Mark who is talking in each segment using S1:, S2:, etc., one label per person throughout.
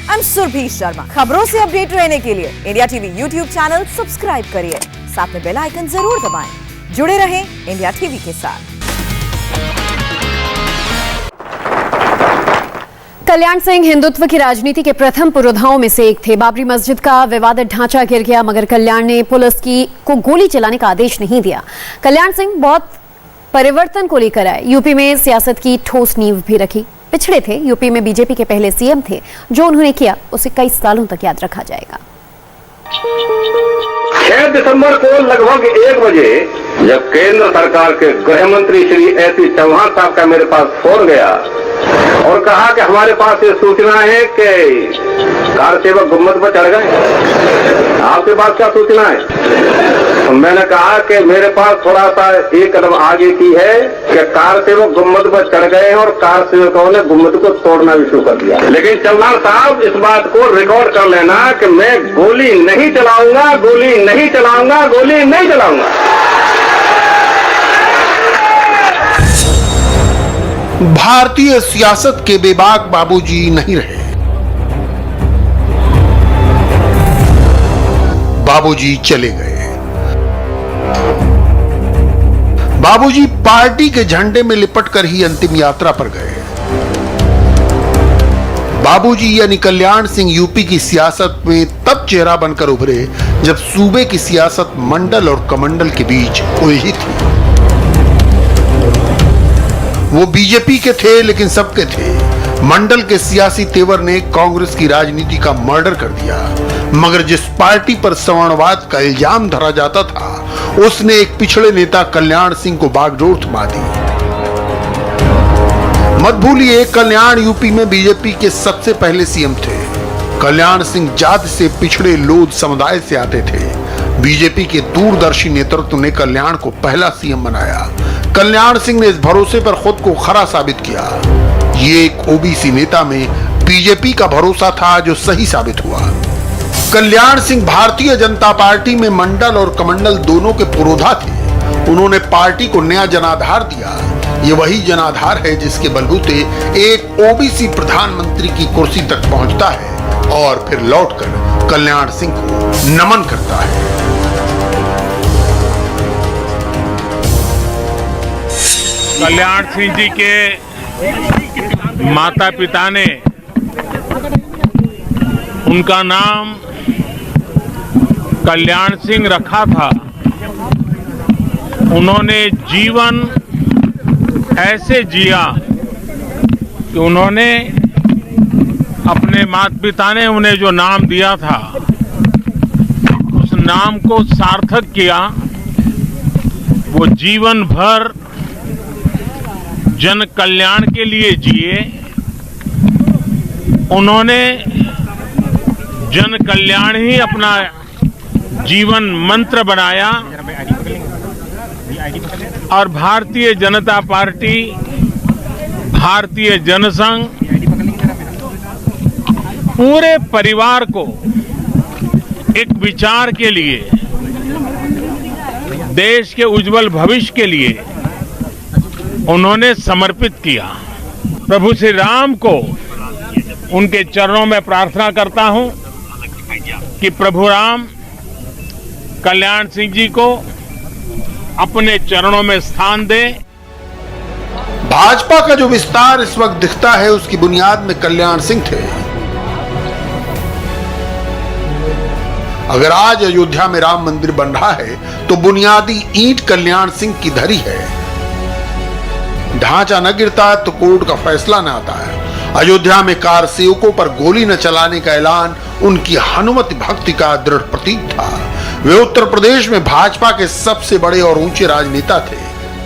S1: I am Surabhi Sharma. खबरों से update रहने के लिए India TV YouTube channel subscribe करिए, साथ में बेल आइकन जरूर दबाएं। जुड़े रहें इंडिया टीवी के साथ।
S2: कल्याण सिंह हिंदुत्व की राजनीति के प्रथम पुरोधाओं में से एक थे। बाबरी मस्जिद का विवादित ढांचा गिर गया, मगर कल्याण ने पुलिस को गोली चलाने का आदेश नहीं दिया। कल्याण सिंह बहुत परिवर्तन को लेकर आए। यूपी में सियासत की ठोस नींव भी रखी। पिछड़े थे, यूपी में बीजेपी के पहले सीएम थे। जो उन्होंने किया उसे कई सालों तक याद रखा जाएगा।
S3: 6 दिसंबर को लगभग 1 बजे जब केंद्र सरकार के गृह मंत्री श्री एसी चौहान साहब का मेरे पास फोन गया और कहा कि हमारे पास ये सूचना है कि कार सेवक गुम्बद पर चढ़ गए। आपके पास क्या सूचना है? तो मैंने कहा कि मेरे पास थोड़ा सा एक कदम आगे की है कि कार सेवक गुम्बद पर चढ़ गए और कार सेवकों ने गुम्बद को तोड़ना भी शुरू कर दिया। लेकिन चौहान साहब, इस बात को रिकॉर्ड कर लेना कि मैं गोली नहीं चलाऊंगा, गोली नहीं चलाऊंगा, गोली नहीं चलाऊंगा।
S4: भारतीय सियासत के बेबाक बाबूजी नहीं रहे। बाबूजी चले गए। बाबूजी पार्टी के झंडे में लिपटकर ही अंतिम यात्रा पर गए। बाबूजी यानी कल्याण सिंह यूपी की सियासत में तब चेहरा बनकर उभरे जब सूबे की सियासत मंडल और कमंडल के बीच उलझी थी। वो बीजेपी के थे, लेकिन सबके थे। मंडल के सियासी तेवर ने कांग्रेस की राजनीति का मर्डर कर दिया, मगर जिस पार्टी पर सवर्णवाद का इल्जाम धरा जाता था, उसने एक पिछड़े नेता कल्याण सिंह को बागडोर थमा दी। मत भूलिए, कल्याण यूपी में बीजेपी के सबसे पहले सीएम थे। कल्याण सिंह जाति से पिछड़े लोध समुदाय से आते थे। बीजेपी के दूरदर्शी नेतृत्व ने कल्याण को पहला सीएम बनाया। कल्याण सिंह ने इस भरोसे पर खुद को खरा साबित किया। ये एक ओबीसी नेता में बीजेपी का भरोसा था जो सही साबित हुआ। कल्याण सिंह भारतीय जनता पार्टी में मंडल और कमंडल दोनों के पुरोधा थे। उन्होंने पार्टी को नया जनाधार दिया। ये वही जनाधार है जिसके बलबूते एक ओबीसी प्रधानमंत्री की कुर्सी तक पहुंचता है और फिर लौटकर कल्याण सिंह को नमन करता है।
S5: कल्याण सिंह जी के माता पिता ने उनका नाम कल्याण सिंह रखा था। उन्होंने जीवन ऐसे जिया कि उन्होंने अपने माता पिता ने उन्हें जो नाम दिया था उस नाम को सार्थक किया। वो जीवन भर जन कल्याण के लिए जिए। उन्होंने जन कल्याण ही अपना जीवन मंत्र बनाया और भारतीय जनता पार्टी, भारतीय जनसंघ पूरे परिवार को एक विचार के लिए, देश के उज्जवल भविष्य के लिए उन्होंने समर्पित किया। प्रभु श्री राम को उनके चरणों में प्रार्थना करता हूं कि प्रभु राम कल्याण सिंह जी को अपने चरणों में स्थान दें।
S4: भाजपा का जो विस्तार इस वक्त दिखता है, उसकी बुनियाद में कल्याण सिंह थे। अगर आज अयोध्या में राम मंदिर बन रहा है तो बुनियादी ईंट कल्याण सिंह की धरी है। ढांचा न गिरता तो कोर्ट का फैसला न आता है। अयोध्या में कार सेवकों पर गोली न चलाने का ऐलान उनकी हनुमत भक्ति का दृढ़ प्रतीक था। वे उत्तर प्रदेश में भाजपा के सबसे बड़े और ऊंचे राजनेता थे।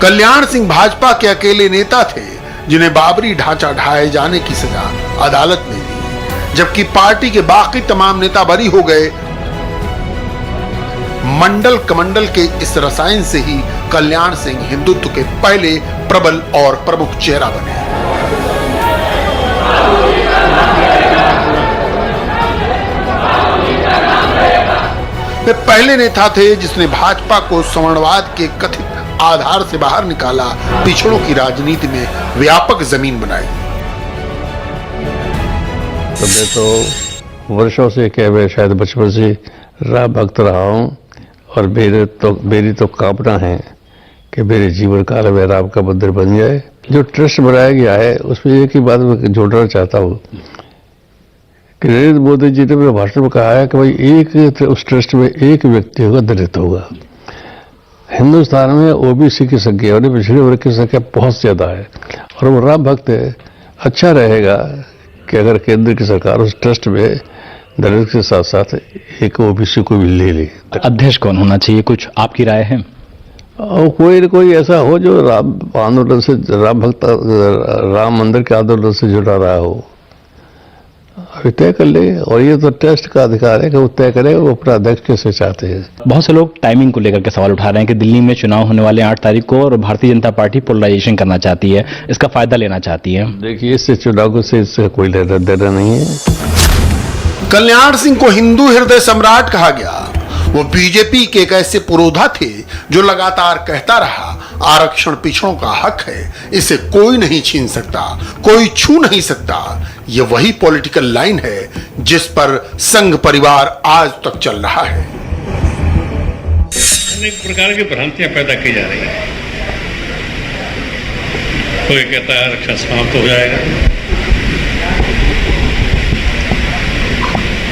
S4: कल्याण सिंह भाजपा के अकेले नेता थे जिन्हें बाबरी ढांचा ढाए जाने की सजा अदालत ने दी, जबकि पार्टी के बाकी तमाम नेता बरी हो गए। मंडल कमंडल के इस रसायन से ही कल्याण सिंह हिंदुत्व के पहले प्रबल और प्रमुख चेहरा बने। वे पहले नेता थे जिसने भाजपा को सवर्णवाद के कथित आधार से बाहर निकाला, पिछड़ों की राजनीति में व्यापक जमीन बनाई।
S6: तो वर्षों से क्या मैं शायद बचपन से राम भक्त रहा हूँ और मेरी तो कामना है कि मेरे जीवन काल में राम का मंदिर बन जाए। जो ट्रस्ट बनाया गया है उसमें एक ही बात मैं जोड़ना चाहता हूँ कि नरेंद्र मोदी जी ने मेरे भाषण में कहा है कि भाई उस ट्रस्ट में एक व्यक्ति होगा, दलित होगा। हिंदुस्तान में ओबीसी की संख्या और पिछड़े वर्ग की संख्या बहुत ज्यादा है और वो राम भक्त है। अच्छा रहेगा कि अगर केंद्र की सरकार उस ट्रस्ट में दलित के साथ साथ एक ओबीसी को भी ले ले।
S7: अध्यक्ष कौन होना चाहिए, कुछ आपकी राय है?
S6: और कोई न कोई ऐसा हो जो राम आंदोलन से, राम मंदिर के आंदोलन से जुड़ा रहा हो, अभी तय कर ले। और ये तो ट्रस्ट का अधिकार है कि वो तय करे वो अपना अध्यक्ष कैसे चाहते हैं।
S7: बहुत से लोग टाइमिंग को लेकर के सवाल उठा रहे हैं कि दिल्ली में चुनाव होने वाले 8 तारीख को और भारतीय जनता पार्टी पोलराइजेशन करना चाहती है, इसका फायदा लेना चाहती है।
S6: देखिए, इससे चुनाव से इससे कोई लेना देना नहीं है।
S4: कल्याण सिंह को हिंदू हृदय सम्राट कहा गया। वो बीजेपी के एक ऐसे पुरोधा थे जो लगातार कहता रहा आरक्षण पिछड़ों का हक है, इसे कोई नहीं छीन सकता, कोई छू नहीं सकता। ये वही पॉलिटिकल लाइन है जिस पर संघ परिवार आज तक चल रहा है।
S5: अनेक प्रकार की भ्रांतियां पैदा की जा रही हैं। कोई कहता है आरक्षण समाप्त हो जाएगा,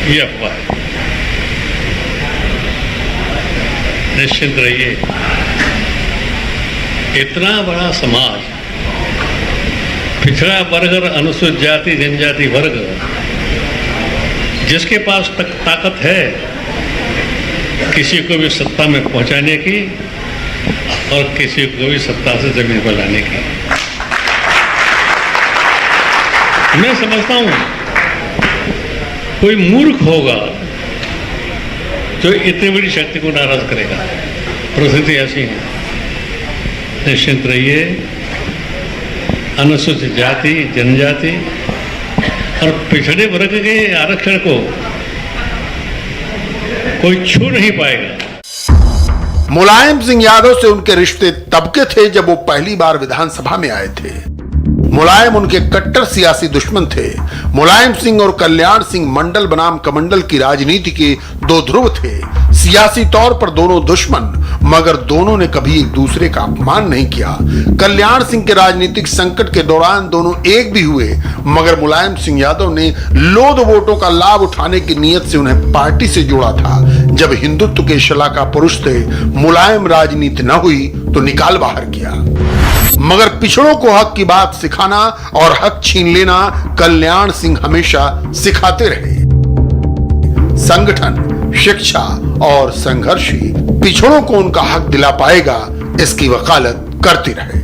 S5: ये अफवाह है। निश्चिंत रहिए, इतना बड़ा समाज, पिछड़ा वर्ग और अनुसूचित जाति जनजाति वर्ग, जिसके पास तक ताकत है किसी को भी सत्ता में पहुंचाने की और किसी को भी सत्ता से जमीन पर लाने की। मैं समझता हूं कोई मूर्ख होगा जो इतनी बड़ी शक्ति को नाराज करेगा। परिस्थिति ऐसी है। निश्चिंत रहिए, अनुसूचित जाति जनजाति और पिछड़े वर्ग के आरक्षण को कोई छू नहीं पाएगा।
S4: मुलायम सिंह यादव से उनके रिश्ते तब के थे जब वो पहली बार विधानसभा में आए थे। मुलायम उनके कट्टर सियासी दुश्मन थे। मुलायम सिंह और कल्याण सिंह मंडल बनाम कमंडल की राजनीति के दो ध्रुव थे। सियासी तौर पर दोनों दुश्मन, मगर दोनों ने कभी एक दूसरे का अपमान नहीं किया। कल्याण सिंह के राजनीतिक संकट के दौरान दोनों एक भी हुए, मगर मुलायम सिंह यादव ने लोध वोटों का लाभ उठाने की नीयत से उन्हें पार्टी से जोड़ा था। जब हिंदुत्व के शलाका पुरुष थे, मुलायम राजनीति न हुई तो निकाल बाहर किया। मगर पिछड़ों को हक की बात सिखाना और हक छीन लेना कल्याण सिंह हमेशा सिखाते रहे। संगठन, शिक्षा और संघर्ष ही पिछड़ों को उनका हक दिला पाएगा, इसकी वकालत करते रहे।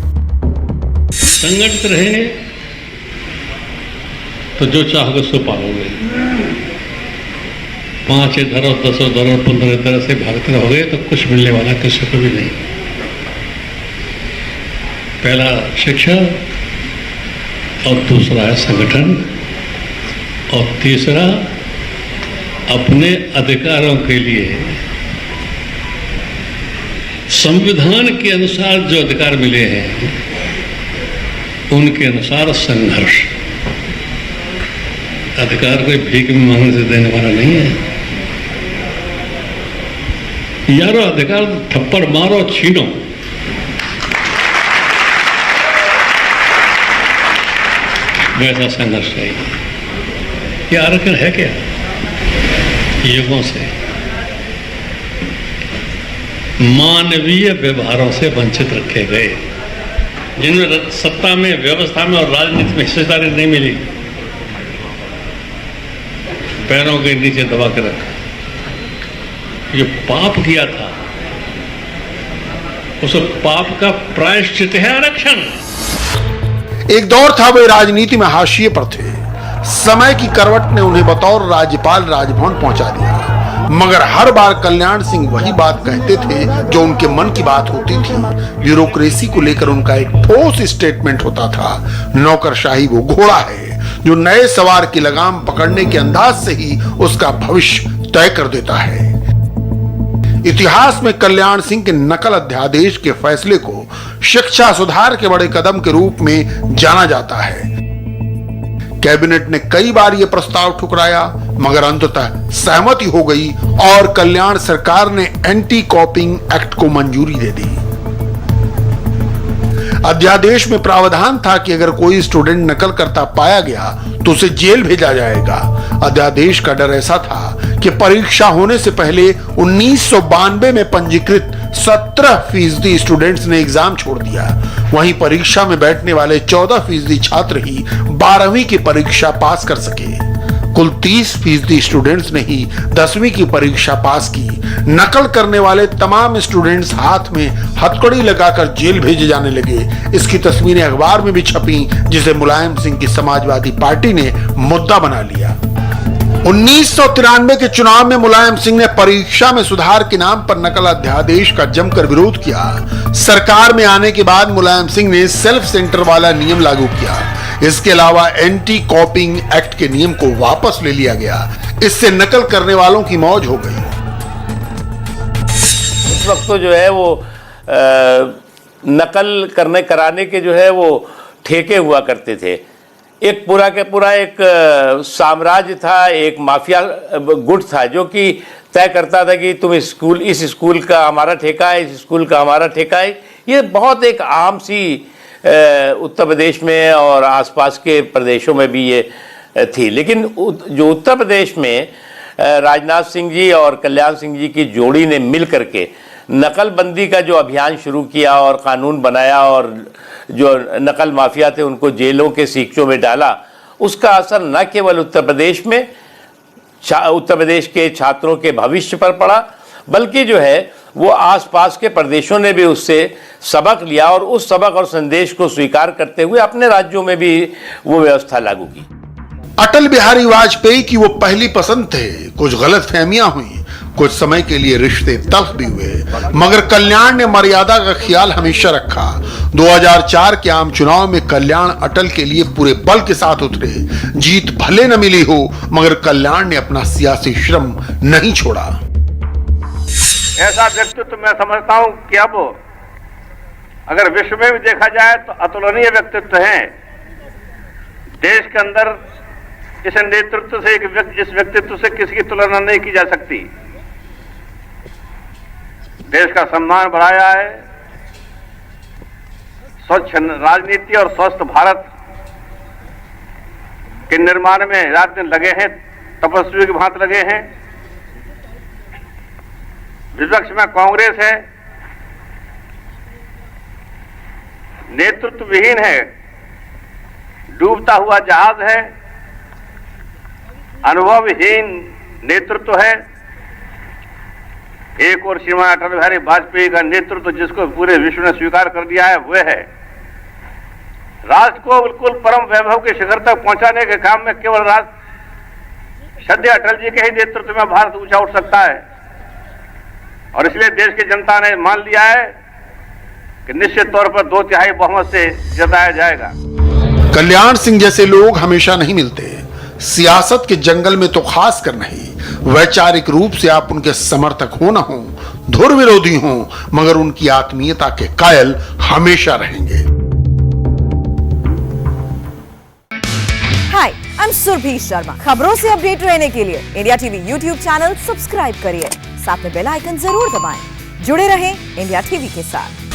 S5: संगठित रहे तो जो चाहोगे सो पालोगे। 5 इधर और 10 उधर और 15 इधर से भागते रहोगे तो कुछ मिलने वाला किसी को भी नहीं। पहला शिक्षा और दूसरा है संगठन और तीसरा अपने अधिकारों के लिए संविधान के अनुसार जो अधिकार मिले हैं उनके अनुसार संघर्ष। अधिकार कोई भीख में मांगने से देने वाला नहीं है। यारो अधिकार थप्पड़ मारो छीनो, वैसा संघर्ष चाहिए। ये आरक्षण है क्या? युगों से मानवीय व्यवहारों से वंचित रखे गए, जिनमें सत्ता में, व्यवस्था में और राजनीति में हिस्सेदारी नहीं मिली, पैरों के नीचे दबा के रखा। जो पाप किया था उस पाप का प्रायश्चित है आरक्षण।
S4: एक दौर था वे राजनीति में हाशिए पर थे। समय की करवट ने उन्हें बतौर राज्यपाल राजभवन पहुंचा दिया, मगर हर बार कल्याण सिंह वही बात कहते थे जो उनके मन की बात होती थी। ब्यूरोक्रेसी को लेकर उनका एक ठोस स्टेटमेंट होता था, नौकरशाही वो घोड़ा है जो नए सवार की लगाम पकड़ने के अंदाज से ही उसका भविष्य तय कर देता है। इतिहास में कल्याण सिंह के नकल अध्यादेश के फैसले को शिक्षा सुधार के बड़े कदम के रूप में जाना जाता है। कैबिनेट ने कई बार यह प्रस्ताव ठुकराया, मगर अंततः सहमति हो गई और कल्याण सरकार ने एंटी कॉपिंग एक्ट को मंजूरी दे दी। अध्यादेश में प्रावधान था कि अगर कोई स्टूडेंट नकल करता पाया गया तो उसे जेल भेजा जाएगा। अध्यादेश का डर ऐसा था कि परीक्षा होने से पहले 1992 में पंजीकृत 17% स्टूडेंट्स ने एग्जाम छोड़ दिया। वहीं परीक्षा में बैठने वाले 14% छात्र ही 12वीं की परीक्षा पास कर सके। कुल 30% स्टूडेंट्स ने ही 10वीं की परीक्षा पास की। नकल करने वाले तमाम स्टूडेंट्स हाथ में हथकड़ी लगाकर जेल भेजे जाने लगे। इसकी तस्वीरें अखबार में भी छपी, जिसे मुलायम सिंह की समाजवादी पार्टी ने मुद्दा बना लिया। 1993 के चुनाव में मुलायम सिंह ने परीक्षा में सुधार के नाम पर नकल अध्यादेश का जमकर विरोध किया। सरकार में आने के बाद मुलायम सिंह ने सेल्फ सेंटर वाला नियम लागू किया। इसके अलावा एंटी कॉपिंग एक्ट के नियम को वापस ले लिया गया। इससे नकल करने वालों की मौज हो गई।
S8: इस वक्त तो जो है वो नकल कराने के जो है वो ठेके हुआ करते थे। एक पूरा के पूरा एक साम्राज्य था, एक माफिया गुट था जो कि तय करता था कि तुम इस स्कूल का हमारा ठेका है, इस स्कूल का हमारा ठेका है। ये बहुत एक आम सी उत्तर प्रदेश में और आसपास के प्रदेशों में भी ये थी। लेकिन जो उत्तर प्रदेश में राजनाथ सिंह जी और कल्याण सिंह जी की जोड़ी ने मिल करके नकलबंदी का जो अभियान शुरू किया और कानून बनाया और जो नकल माफिया थे उनको जेलों के सीखचों में डाला, उसका असर न केवल उत्तर प्रदेश में उत्तर प्रदेश के छात्रों के भविष्य पर पड़ा, बल्कि जो है वो आसपास के प्रदेशों ने भी उससे सबक लिया और उस सबक और संदेश को स्वीकार करते हुए अपने राज्यों में भी वो व्यवस्था लागू की।
S4: अटल बिहारी वाजपेयी की वो पहली पसंद थे। कुछ गलतफहमियां हुई, कुछ समय के लिए रिश्ते तल्ख भी हुए, मगर कल्याण ने मर्यादा का ख्याल हमेशा रखा। 2004 के आम चुनाव में कल्याण अटल के लिए पूरे बल के साथ उतरे। जीत भले न मिली हो, मगर कल्याण ने अपना सियासी श्रम नहीं छोड़ा।
S3: ऐसा व्यक्तित्व मैं समझता हूं कि अब अगर विश्व में भी देखा जाए तो अतुलनीय व्यक्तित्व हैं। देश के अंदर इस नेतृत्व से इस व्यक्तित्व से किसी की तुलना नहीं की जा सकती। देश का सम्मान बढ़ाया है, स्वच्छ राजनीति और स्वस्थ भारत के निर्माण में रात दिन लगे हैं, तपस्वी की भांति लगे हैं। विपक्ष में कांग्रेस है, नेतृत्व विहीन है, डूबता हुआ जहाज है, अनुभवहीन नेतृत्व है। एक और श्रीमान अटल बिहारी वाजपेयी का नेतृत्व जिसको पूरे विश्व ने स्वीकार कर दिया है वह है। राष्ट्र को बिल्कुल परम वैभव के शिखर तक पहुंचाने के काम में केवल श्रद्धेय अटल जी के ही नेतृत्व में भारत ऊंचा उठ सकता है। और इसलिए देश की जनता ने मान लिया है कि निश्चित तौर पर 2/3 बहुमत से जिताया जाएगा।
S4: कल्याण सिंह जैसे लोग हमेशा नहीं मिलते, सियासत के जंगल में तो खास कर नहीं। वैचारिक रूप से आप उनके समर्थक हो न हो, धुर विरोधी हो, मगर उनकी आत्मीयता के कायल हमेशा रहेंगे।
S1: हाय, आई एम सुरभि शर्मा। खबरों से अपडेट रहने के लिए India TV YouTube channel subscribe करिए, साथ में बेल आइकन जरूर दबाएं। जुड़े रहें इंडिया टीवी के साथ।